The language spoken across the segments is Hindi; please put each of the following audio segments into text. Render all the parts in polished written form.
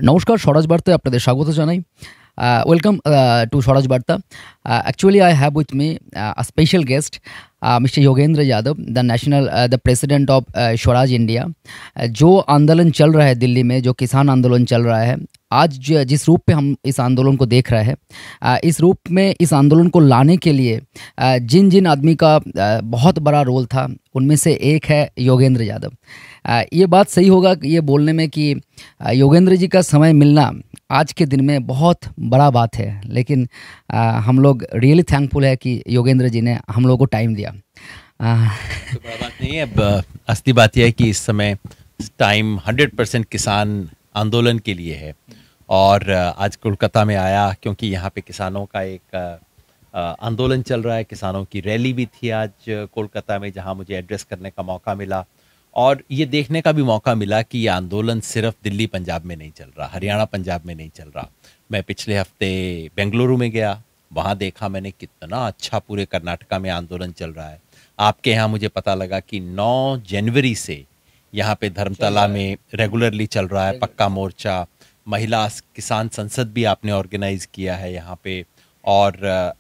নমস্কার, স্বরাজ বার্তায় আপনাদের স্বাগত জানাই। ওয়েলকাম টু স্বরাজ বার্তা। Actually, I have with me a special guest, Mr. Yogendra Yadav, the president of Swaraj India. जो आंदोलन चल रहा है दिल्ली में, जो किसान आंदोलन चल रहा है, आज जिस रूप पे हम इस आंदोलन को देख रहे हैं, इस रूप में इस आंदोलन को लाने के लिए जिन जिन आदमी का बहुत बड़ा रोल था, उनमें से एक है योगेंद्र यादव। ये बात सही होगा ये बोलने में कि योगेंद्र जी का समय मिलना आज के दिन में बहुत बड़ा बात है, लेकिन हम लोग रियली थैंकफुल है कि योगेंद्र जी ने हम लोगों को टाइम दिया। तो बड़ा बात नहीं है। अब असली बात यह है कि इस समय टाइम 100% किसान आंदोलन के लिए है और आज कोलकाता में आया क्योंकि यहाँ पे किसानों का एक आंदोलन चल रहा है। किसानों की रैली भी थी आज कोलकाता में, जहाँ मुझे एड्रेस करने का मौका मिला और ये देखने का भी मौका मिला कि ये आंदोलन सिर्फ दिल्ली पंजाब में नहीं चल रहा, हरियाणा पंजाब में नहीं चल रहा। मैं पिछले हफ्ते बेंगलुरु में गया, वहाँ देखा मैंने कितना अच्छा पूरे कर्नाटका में आंदोलन चल रहा है। आपके यहाँ मुझे पता लगा कि 9 जनवरी से यहाँ पे धर्मतला में रेगुलरली चल रहा है पक्का मोर्चा। महिला किसान संसद भी आपने ऑर्गेनाइज किया है यहाँ पे और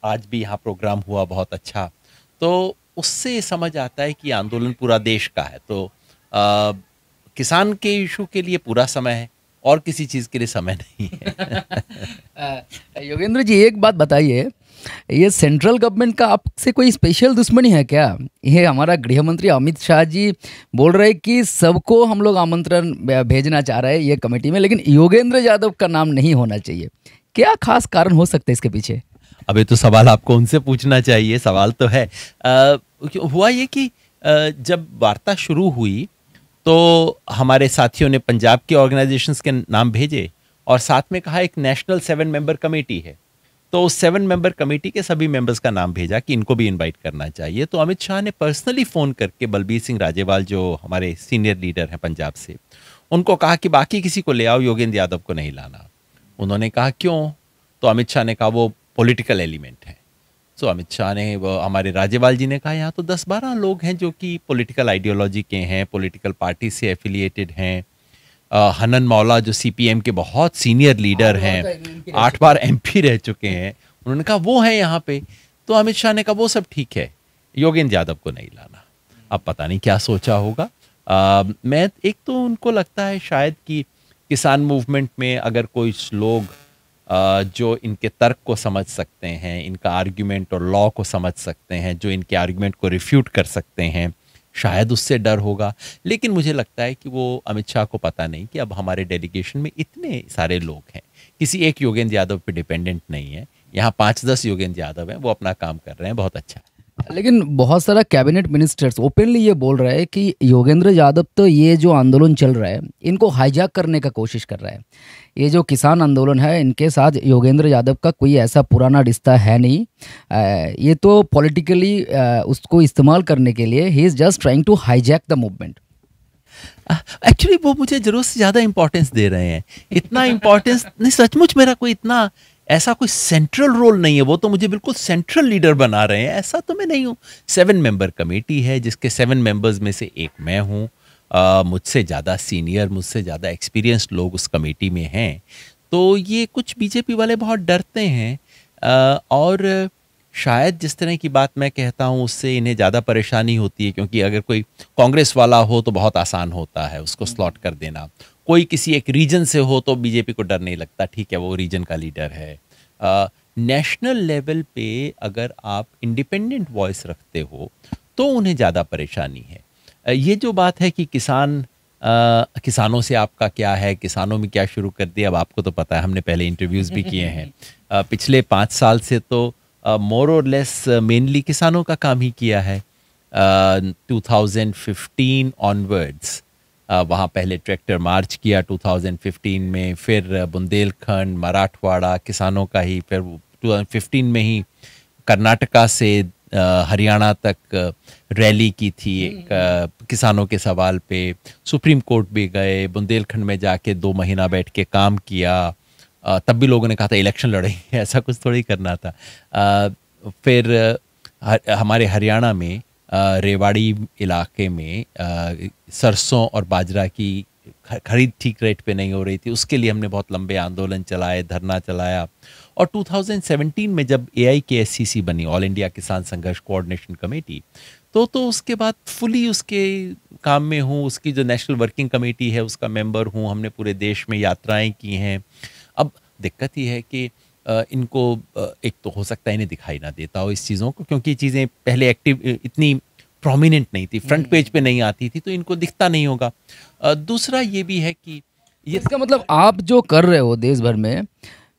आज भी यहाँ प्रोग्राम हुआ बहुत अच्छा। तो उससे समझ आता है कि आंदोलन पूरा देश का है। तो किसान के इशू के लिए पूरा समय है और किसी चीज़ के लिए समय नहीं है। योगेंद्र जी, एक बात बताइए, ये सेंट्रल गवर्नमेंट का आपसे कोई स्पेशल दुश्मनी है क्या? ये हमारा गृह मंत्री अमित शाह जी बोल रहे हैं कि सबको हम लोग आमंत्रण भेजना चाह रहे हैं ये कमेटी में, लेकिन योगेंद्र यादव का नाम नहीं होना चाहिए। क्या खास कारण हो सकता है इसके पीछे? अबे तो सवाल आपको उनसे पूछना चाहिए। सवाल तो है हुआ ये कि जब वार्ता शुरू हुई तो हमारे साथियों ने पंजाब के ऑर्गेनाइजेशंस के नाम भेजे और साथ में कहा एक नेशनल 7 मेंबर कमेटी है, तो उस 7 मेंबर कमेटी के सभी मेंबर्स का नाम भेजा कि इनको भी इनवाइट करना चाहिए। तो अमित शाह ने पर्सनली फ़ोन करके बलबीर सिंह राजेवाल, जो हमारे सीनियर लीडर हैं पंजाब से, उनको कहा कि बाकी किसी को ले आओ, योगेंद्र यादव को नहीं लाना। उन्होंने कहा क्यों? तो अमित शाह ने कहा वो पॉलिटिकल एलिमेंट है। तो अमित शाह ने, हमारे राजेवाल जी ने कहा यहाँ तो 10-12 लोग हैं जो कि पॉलिटिकल आइडियोलॉजी के हैं, पॉलिटिकल पार्टी से एफिलिएटेड हैं। हनन मौला जो सीपीएम के बहुत सीनियर लीडर हैं, 8 बार एमपी रह चुके हैं, उन्होंने कहा वो है यहाँ पे। तो अमित शाह ने कहा वो सब ठीक है, योगेंद्र यादव को नहीं लाना। अब पता नहीं क्या सोचा होगा। मैं एक तो उनको लगता है शायद कि किसान मूवमेंट में अगर कोई लोग जो इनके तर्क को समझ सकते हैं, इनका आर्ग्यूमेंट और लॉ को समझ सकते हैं, जो इनके आर्ग्यूमेंट को रिफ्यूट कर सकते हैं, शायद उससे डर होगा। लेकिन मुझे लगता है कि वो अमित शाह को पता नहीं कि अब हमारे डेलीगेशन में इतने सारे लोग हैं, किसी एक योगेंद्र यादव पे डिपेंडेंट नहीं है। यहाँ 5-10 योगेंद्र यादव हैं, वो अपना काम कर रहे हैं, बहुत अच्छा। लेकिन बहुत सारा कैबिनेट मिनिस्टर्स ओपनली ये बोल रहे हैं कि योगेंद्र यादव तो ये जो आंदोलन चल रहा है इनको हाईजैक करने का कोशिश कर रहा है। ये जो किसान आंदोलन है, इनके साथ योगेंद्र यादव का कोई ऐसा पुराना रिश्ता है नहीं। ये तो पॉलिटिकली उसको इस्तेमाल करने के लिए ही is just trying to hijack the movement. Actually वो मुझे जरूरत से ज़्यादा इंपॉर्टेंस दे रहे हैं। इतना इंपॉर्टेंस नहीं, सचमुच मेरा कोई इतना ऐसा कोई सेंट्रल रोल नहीं है। वो तो मुझे बिल्कुल सेंट्रल लीडर बना रहे हैं, ऐसा तो मैं नहीं हूँ। 7 मेंबर कमेटी है जिसके 7 मेंबर्स में से एक मैं हूँ। मुझसे ज़्यादा सीनियर, मुझसे ज़्यादा एक्सपीरियंस्ड लोग उस कमेटी में हैं। तो ये कुछ बीजेपी वाले बहुत डरते हैं और शायद जिस तरह की बात मैं कहता हूँ उससे इन्हें ज़्यादा परेशानी होती है, क्योंकि अगर कोई कांग्रेस वाला हो तो बहुत आसान होता है उसको स्लॉट कर देना। कोई किसी एक रीजन से हो तो बीजेपी को डर नहीं लगता, ठीक है वो रीजन का लीडर है। नेशनल लेवल पे अगर आप इंडिपेंडेंट वॉइस रखते हो तो उन्हें ज़्यादा परेशानी है। ये जो बात है कि किसानों से आपका क्या है, किसानों में क्या शुरू कर दिया, अब आपको तो पता है, हमने पहले इंटरव्यूज़ भी किए हैं। पिछले 5 साल से तो मोर और लेस मेनली किसानों का काम ही किया है। 2015 ऑनवर्ड्स वहाँ पहले ट्रैक्टर मार्च किया 2015 में, फिर बुंदेलखंड, मराठवाड़ा किसानों का ही, फिर 2015 में ही कर्नाटका से हरियाणा तक रैली की थी एक किसानों के सवाल पे। सुप्रीम कोर्ट भी गए, बुंदेलखंड में जाके 2 महीना बैठ के काम किया। तब भी लोगों ने कहा था इलेक्शन लड़ेंगे, ऐसा कुछ थोड़ी करना था। फिर हमारे हरियाणा में रेवाड़ी इलाके में सरसों और बाजरा की खरीद ठीक रेट पे नहीं हो रही थी, उसके लिए हमने बहुत लंबे आंदोलन चलाए, धरना चलाया। और 2017 में जब AIKSCC बनी, ऑल इंडिया किसान संघर्ष कोऑर्डिनेशन कमेटी, तो उसके बाद फुली उसके काम में हूँ। उसकी जो नेशनल वर्किंग कमेटी है उसका मेंबर हूँ। हमने पूरे देश में यात्राएं की हैं। अब दिक्कत ये है कि इनको एक तो हो सकता है इन्हें दिखाई ना देता हो इस चीज़ों को, क्योंकि ये चीज़ें पहले एक्टिव इतनी प्रोमिनेंट नहीं थी, फ्रंट पेज पे नहीं आती थी, तो इनको दिखता नहीं होगा। दूसरा ये भी है कि ये इसका मतलब आप जो कर रहे हो देश भर में,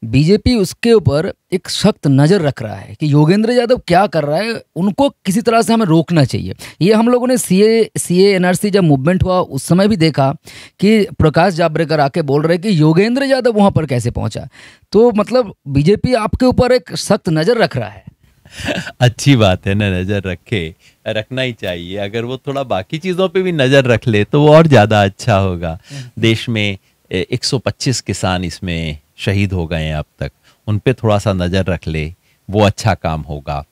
बीजेपी उसके ऊपर एक सख्त नज़र रख रहा है कि योगेंद्र यादव क्या कर रहा है, उनको किसी तरह से हमें रोकना चाहिए। ये हम लोगों ने सीए एनआरसी जब मूवमेंट हुआ उस समय भी देखा कि प्रकाश जावड़ेकर आके बोल रहे कि योगेंद्र यादव वहाँ पर कैसे पहुँचा। तो मतलब बीजेपी आपके ऊपर एक सख्त नज़र रख रहा है। अच्छी बात है ना, नज़र रखना ही चाहिए। अगर वो थोड़ा बाकी चीज़ों पे भी नज़र रख ले तो वो और ज़्यादा अच्छा होगा। देश में 125 किसान इसमें शहीद हो गए हैं अब तक, उन पे थोड़ा सा नज़र रख ले, वो अच्छा काम होगा।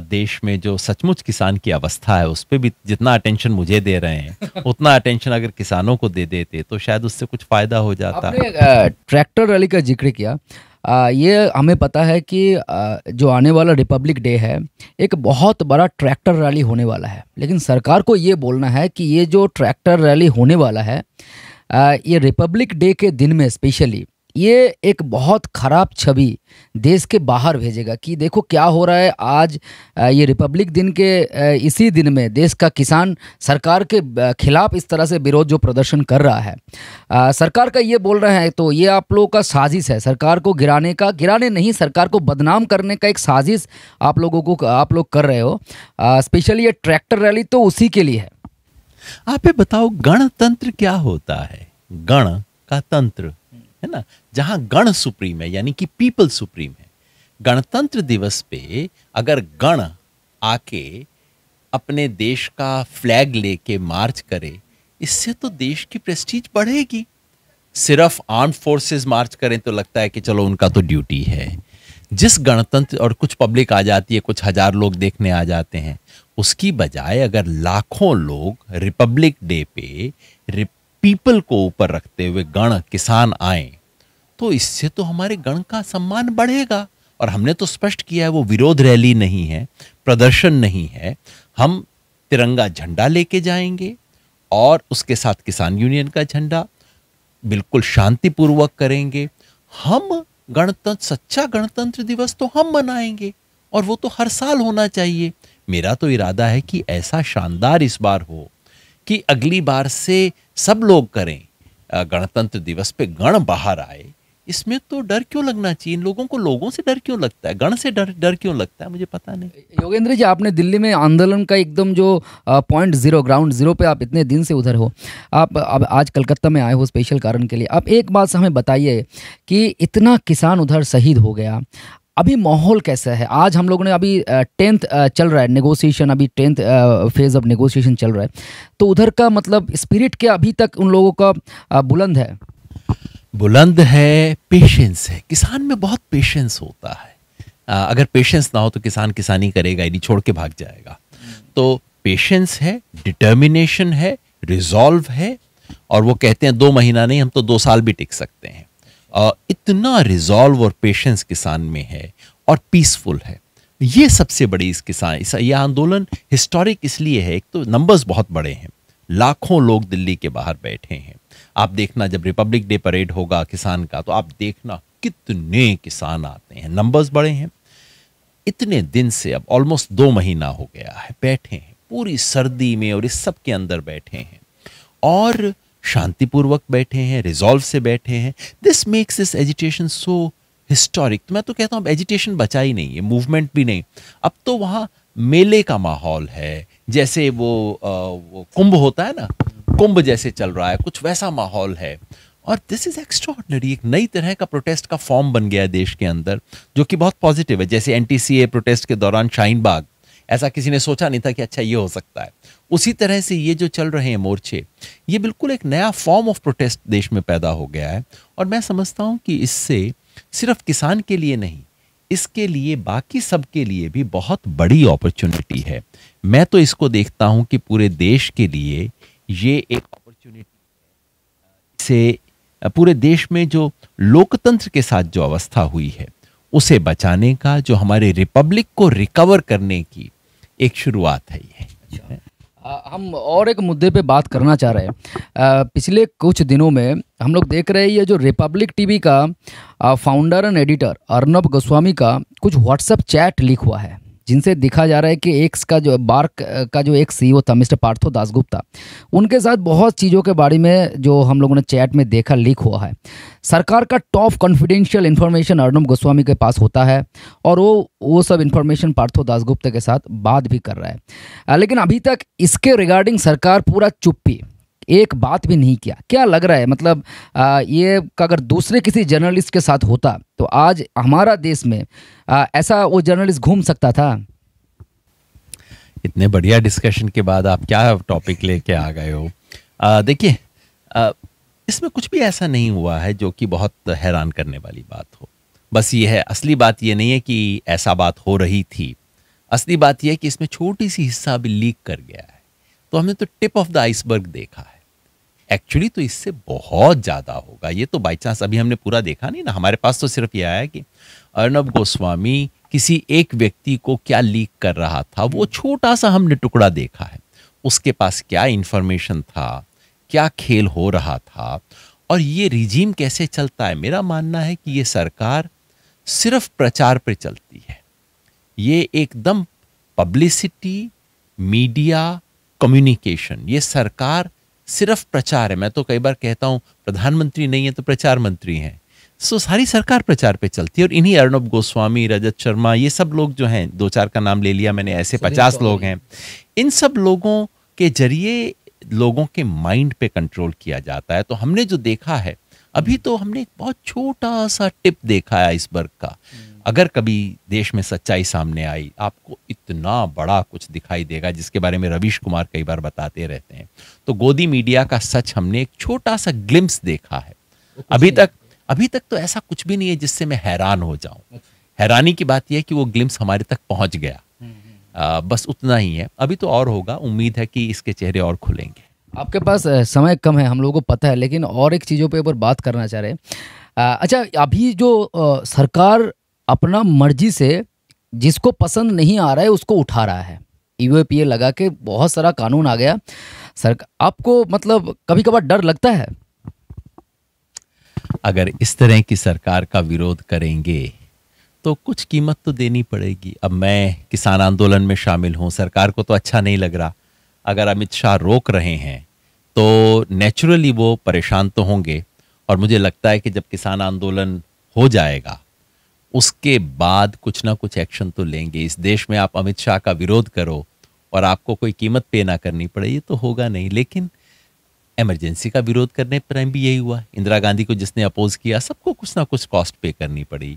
देश में जो सचमुच किसान की अवस्था है उस पे भी जितना अटेंशन मुझे दे रहे हैं उतना अटेंशन अगर किसानों को दे देते तो शायद उससे कुछ फ़ायदा हो जाता। आपने ट्रैक्टर रैली का जिक्र किया। ये हमें पता है कि जो आने वाला रिपब्लिक डे है एक बहुत बड़ा ट्रैक्टर रैली होने वाला है, लेकिन सरकार को ये बोलना है कि ये जो ट्रैक्टर रैली होने वाला है ये रिपब्लिक डे के दिन में स्पेशली ये एक बहुत ख़राब छवि देश के बाहर भेजेगा कि देखो क्या हो रहा है आज। ये रिपब्लिक दिन के इसी दिन में देश का किसान सरकार के खिलाफ इस तरह से विरोध जो प्रदर्शन कर रहा है, सरकार का ये बोल रहे हैं, तो ये आप लोगों का साजिश है सरकार को गिराने नहीं, सरकार को बदनाम करने का एक साजिश आप लोग कर रहे हो। स्पेशली ये ट्रैक्टर रैली तो उसी के लिए है। आप ये बताओ गणतंत्र क्या होता है? गण का तंत्र है ना, जहां गण सुप्रीम है यानी कि पीपल सुप्रीम है। गणतंत्र दिवस पे अगर गण आके अपने देश का फ्लैग लेके मार्च करे, इससे तो देश की प्रेस्टीज बढ़ेगी। सिर्फ आर्म्ड फोर्सेस मार्च करें तो लगता है कि चलो उनका तो ड्यूटी है। जिस गणतंत्र और कुछ पब्लिक आ जाती है, कुछ हजार लोग देखने आ जाते हैं, उसकी बजाय अगर लाखों लोग रिपब्लिक डे पे पीपल को ऊपर रखते हुए गण किसान आए तो इससे तो हमारे गण का सम्मान बढ़ेगा। और हमने तो स्पष्ट किया है वो विरोध रैली नहीं है, प्रदर्शन नहीं है। हम तिरंगा झंडा लेके जाएंगे और उसके साथ किसान यूनियन का झंडा बिल्कुल शांतिपूर्वक करेंगे। हम सच्चा गणतंत्र दिवस तो हम मनाएंगे और वो तो हर साल होना चाहिए। मेरा तो इरादा है कि ऐसा शानदार इस बार हो कि अगली बार से सब लोग करें। गणतंत्र दिवस पे गण बाहर आए, इसमें तो डर क्यों लगना चाहिए? इन लोगों को लोगों से डर क्यों लगता है, गण से डर क्यों लगता है, मुझे पता नहीं। योगेंद्र जी, आपने दिल्ली में आंदोलन का एकदम जो पॉइंट जीरो ग्राउंड जीरो पे आप इतने दिन से उधर हो, आप अब आज कलकत्ता में आए हो स्पेशल कारण के लिए। आप एक बात हमें बताइए कि इतना किसान उधर शहीद हो गया, अभी माहौल कैसा है? आज हम लोगों ने अभी 10th चल रहा है नेगोशिएशन, अभी 10th फेज ऑफ नेगोशिएशन चल रहा है, तो उधर का मतलब स्पिरिट क्या अभी तक उन लोगों का बुलंद है? बुलंद है, पेशेंस है। किसान में बहुत पेशेंस होता है। अगर पेशेंस ना हो तो किसान किसानी करेगा ही नहीं, छोड़ के भाग जाएगा। तो पेशेंस है, डिटर्मिनेशन है, रिजॉल्व है, और वो कहते हैं 2 महीना नहीं, हम तो 2 साल भी टिक सकते हैं। इतना रिजॉल्व और पेशेंस किसान में है और पीसफुल है। ये सबसे बड़ी ये आंदोलन हिस्टोरिक इसलिए है, एक तो नंबर्स बहुत बड़े हैं, लाखों लोग दिल्ली के बाहर बैठे हैं। आप देखना जब रिपब्लिक डे परेड होगा किसान का, तो आप देखना कितने किसान आते हैं, नंबर्स बड़े हैं। इतने दिन से अब ऑलमोस्ट 2 महीना हो गया है बैठे हैं, पूरी सर्दी में और इस सब के अंदर बैठे हैं और शांतिपूर्वक बैठे हैं, रिजॉल्व से बैठे हैं। This makes this agitation so historic. तो मैं तो कहता हूँ अब एजिटेशन बचा ही नहीं है, मूवमेंट भी नहीं। अब तो वहाँ मेले का माहौल है, जैसे वो कुंभ होता है ना, कुंभ जैसे चल रहा है, कुछ वैसा माहौल है। और दिस इज एक्स्ट्रॉर्डिनरी, एक नई तरह का प्रोटेस्ट का फॉर्म बन गया है देश के अंदर, जो कि बहुत पॉजिटिव है। जैसे NTCA प्रोटेस्ट के दौरान शाहीन बाग, ऐसा किसी ने सोचा नहीं था कि अच्छा ये हो सकता है। उसी तरह से ये जो चल रहे हैं मोर्चे, ये बिल्कुल एक नया फॉर्म ऑफ प्रोटेस्ट देश में पैदा हो गया है। और मैं समझता हूँ कि इससे सिर्फ किसान के लिए नहीं, इसके लिए बाकी सब के लिए भी बहुत बड़ी अपॉर्चुनिटी है। मैं तो इसको देखता हूँ कि पूरे देश के लिए ये एक अपॉर्चुनिटी इससे पूरे देश में जो लोकतंत्र के साथ जो अवस्था हुई है उसे बचाने का, जो हमारे रिपब्लिक को रिकवर करने की एक शुरुआत है ये। हम और एक मुद्दे पे बात करना चाह रहे हैं। पिछले कुछ दिनों में हम लोग देख रहे हैं ये जो रिपब्लिक टीवी का founder and editor Arnab Goswami का कुछ व्हाट्सएप चैट लीक हुआ है, जिनसे दिखा जा रहा है कि एक्स का जो बार्क का जो एक सीईओ था मिस्टर पार्थो दासगुप्ता, उनके साथ बहुत चीज़ों के बारे में जो हम लोगों ने चैट में देखा लीक हुआ है। सरकार का top confidential information Arnab Goswami के पास होता है और वो सब इन्फॉर्मेशन पार्थो दासगुप्ता के साथ बात भी कर रहा है, लेकिन अभी तक इसके रिगार्डिंग सरकार पूरा चुप्पी, एक बात भी नहीं किया। क्या लग रहा है, मतलब ये अगर दूसरे किसी जर्नलिस्ट के साथ होता तो आज हमारा देश में ऐसा वो जर्नलिस्ट घूम सकता था? इतने बढ़िया डिस्कशन के बाद आप क्या टॉपिक लेके आ गए हो। देखिए, इसमें कुछ भी ऐसा नहीं हुआ है जो कि बहुत हैरान करने वाली बात हो। बस ये है, असली बात ये नहीं है कि ऐसा बात हो रही थी, असली बात ये है कि इसमें छोटी सी हिस्सा भी लीक कर गया है। तो हमने तो टिप ऑफ द आइसबर्ग देखा है, एक्चुअली तो इससे बहुत ज़्यादा होगा। ये तो बाई चांस अभी हमने पूरा देखा नहीं ना, हमारे पास तो सिर्फ यह आया कि अर्नब गोस्वामी किसी एक व्यक्ति को क्या लीक कर रहा था, वो छोटा सा हमने टुकड़ा देखा है। उसके पास क्या इंफॉर्मेशन था, क्या खेल हो रहा था और ये रिजीम कैसे चलता है। मेरा मानना है कि ये सरकार सिर्फ प्रचार पे चलती है। ये एकदम पब्लिसिटी, मीडिया, कम्युनिकेशन, ये सरकार सिर्फ प्रचार है। मैं तो कई बार कहता हूं प्रधानमंत्री नहीं है तो प्रचार मंत्री हैं। सो सारी सरकार प्रचार पे चलती है और इन्हीं अर्नब गोस्वामी, रजत शर्मा, ये सब लोग जो हैं, दो चार का नाम ले लिया मैंने, ऐसे 50 लोग हैं। इन सब लोगों के जरिए लोगों के माइंड पे कंट्रोल किया जाता है। तो हमने जो देखा है अभी, तो हमने एक बहुत छोटा सा टिप देखा है आइसबर्ग का। अगर कभी देश में सच्चाई सामने आई, आपको इतना बड़ा कुछ दिखाई देगा जिसके बारे में रवीश कुमार कई बार बताते रहते हैं। तो गोदी मीडिया का सच हमने एक छोटा सा ग्लिम्स देखा है। अभी तक तो ऐसा कुछ भी नहीं है जिससे मैं हैरान हो जाऊं। हैरानी की बात यह है कि वो ग्लिम्स हमारे तक पहुंच गया। बस उतना ही है, अभी तो और होगा। उम्मीद है कि इसके चेहरे और खुलेंगे। आपके पास समय कम है, हम लोगों को पता है, लेकिन और एक चीज़ों पे ऊपर बात करना चाह रहे हैं। अच्छा, अभी जो सरकार अपना मर्जी से जिसको पसंद नहीं आ रहा है उसको उठा रहा है, ईओपीए लगा के बहुत सारा कानून आ गया। आपको मतलब कभी कभार डर लगता है? अगर इस तरह की सरकार का विरोध करेंगे तो कुछ कीमत तो देनी पड़ेगी। अब मैं किसान आंदोलन में शामिल हूं, सरकार को तो अच्छा नहीं लग रहा। अगर अमित शाह रोक रहे हैं तो नेचुरली वो परेशान तो होंगे, और मुझे लगता है कि जब किसान आंदोलन हो जाएगा उसके बाद कुछ ना कुछ एक्शन तो लेंगे। इस देश में आप अमित शाह का विरोध करो और आपको कोई कीमत पे ना करनी पड़े, ये तो होगा नहीं। लेकिन इमरजेंसी का विरोध करने पर भी यही हुआ। इंदिरा गांधी को जिसने अपोज किया, सबको कुछ ना कुछ कॉस्ट पे करनी पड़ी।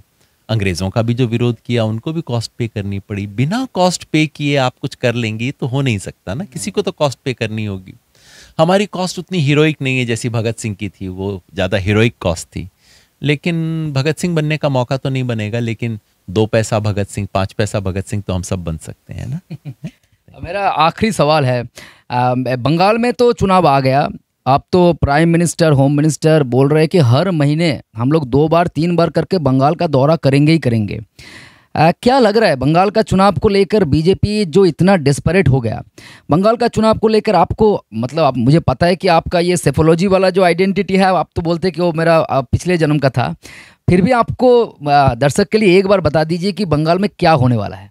अंग्रेजों का भी जो विरोध किया उनको भी कॉस्ट पे करनी पड़ी। बिना कॉस्ट पे किए आप कुछ कर लेंगे तो हो नहीं सकता ना, किसी को तो कॉस्ट पे करनी होगी। हमारी कॉस्ट उतनी हीरोइक नहीं है जैसी भगत सिंह की थी, वो ज़्यादा हीरोइक कॉस्ट थी। लेकिन भगत सिंह बनने का मौका तो नहीं बनेगा, लेकिन 2 पैसा भगत सिंह, 5 पैसा भगत सिंह तो हम सब बन सकते हैं ना। मेरा आखिरी सवाल है, बंगाल में तो चुनाव आ गया, आप तो प्राइम मिनिस्टर, होम मिनिस्टर बोल रहे हैं कि हर महीने हम लोग 2 बार 3 बार करके बंगाल का दौरा करेंगे ही करेंगे। क्या लग रहा है बंगाल का चुनाव को लेकर? बीजेपी जो इतना डेस्परेट हो गया बंगाल का चुनाव को लेकर, आपको मतलब आप, मुझे पता है कि आपका ये सेफोलॉजी वाला जो आइडेंटिटी है, आप तो बोलते हैं कि वो मेरा पिछले जन्म का था, फिर भी आपको दर्शक के लिए एक बार बता दीजिए कि बंगाल में क्या होने वाला है।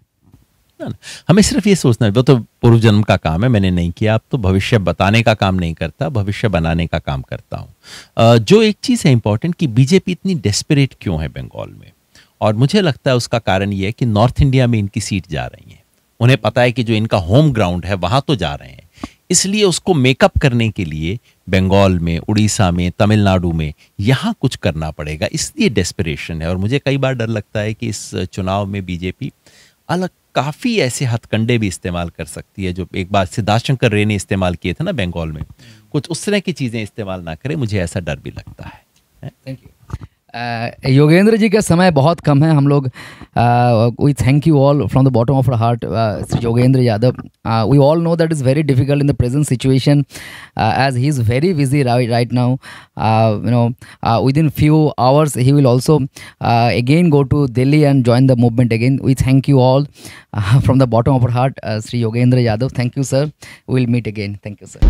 हमें सिर्फ ये सोचना है, वो तो पूर्व जन्म का काम है, मैंने नहीं किया। अब तो भविष्य बताने का काम नहीं करता, भविष्य बनाने का काम करता हूँ। जो एक चीज़ है इंपॉर्टेंट कि बीजेपी इतनी डेस्परेट क्यों है बंगाल में, और मुझे लगता है उसका कारण ये है कि नॉर्थ इंडिया में इनकी सीट जा रही है। उन्हें पता है कि जो इनका होम ग्राउंड है वहाँ तो जा रहे हैं, इसलिए उसको मेकअप करने के लिए बंगाल में, उड़ीसा में, तमिलनाडु में यहाँ कुछ करना पड़ेगा, इसलिए डेस्परेशन है। और मुझे कई बार डर लगता है कि इस चुनाव में बीजेपी अलग काफ़ी ऐसे हथकंडे भी इस्तेमाल कर सकती है जो एक बार सिद्धार्थ शंकर रे ने इस्तेमाल किए थे ना बंगाल में, कुछ उस तरह की चीज़ें इस्तेमाल ना करे, मुझे ऐसा डर भी लगता है। Thank you. योगेंद्र जी का समय बहुत कम है. हम लोग we thank you all from the bottom of our heart, Shri Yogendra Yadav. We all know that is very difficult in the present situation, as he is very busy right now. Within few hours he will also again go to Delhi and join the movement again. We thank you all from the bottom of our heart, Sri Yogendra Yadav. Thank you, sir. We will meet again. Thank you, sir.